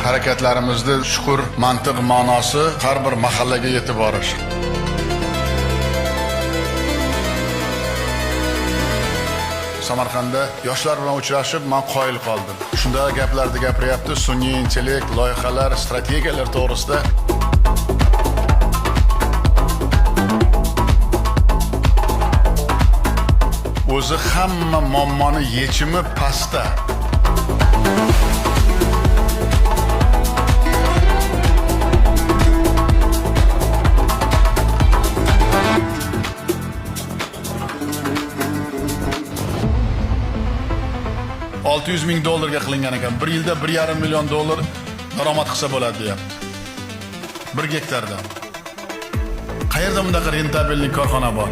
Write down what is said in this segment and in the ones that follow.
harakatlarimizda chuqur mantiq ma'nosi har bir mahallaga yetib borish. Samarqandda yoshlar bilan uchrashib, men qoyil qoldim. Shunda gaplarni gapiryapti, sun'iy intellekt, loyihalar, strategiyalar to'g'risida. O'zi hamma muammoni yechimi pastda. $600,000 qilingan ekan. Bir yilda $1,5 million daromad qilsa bo'ladi deyapti. 1 gektardan. Qayerda bunday rentabellik korxona bor?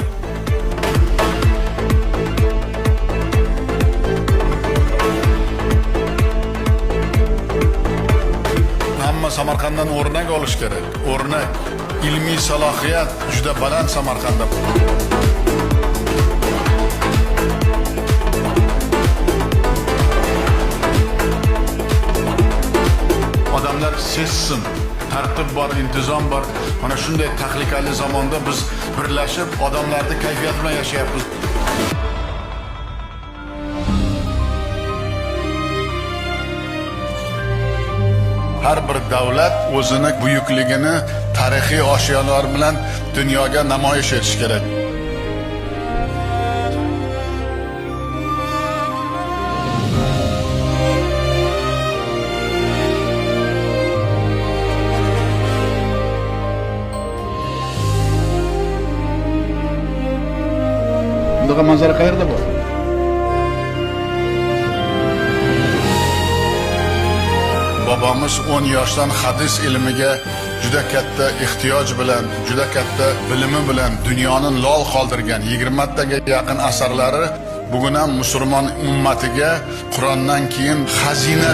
Hamma Samarqanddan o'rnak olish kerak. O'rnak, ilmiy salohiyat juda baland Samarqandda. Odamlar sezsin, tartib bor, intizom bor. Mana shunday tahlikali zamonda biz birlashib, odamlarning kayfiyati bilan yashayapmiz. Har bir davlat o'zini buyukligini tarixiy oshyolar bilan dunyoga namoyish etish kerak. Bundaqa manzara qayerda bor? Bobomiz 10 yoshdan hadis ilmiga juda katta ehtiyoj bilan, juda katta bilimi bilan dunyoni lol qoldirgan 20 taga yaqin asarlari bugun ham musulmon ummatiga Qur'ondan keyin xazina.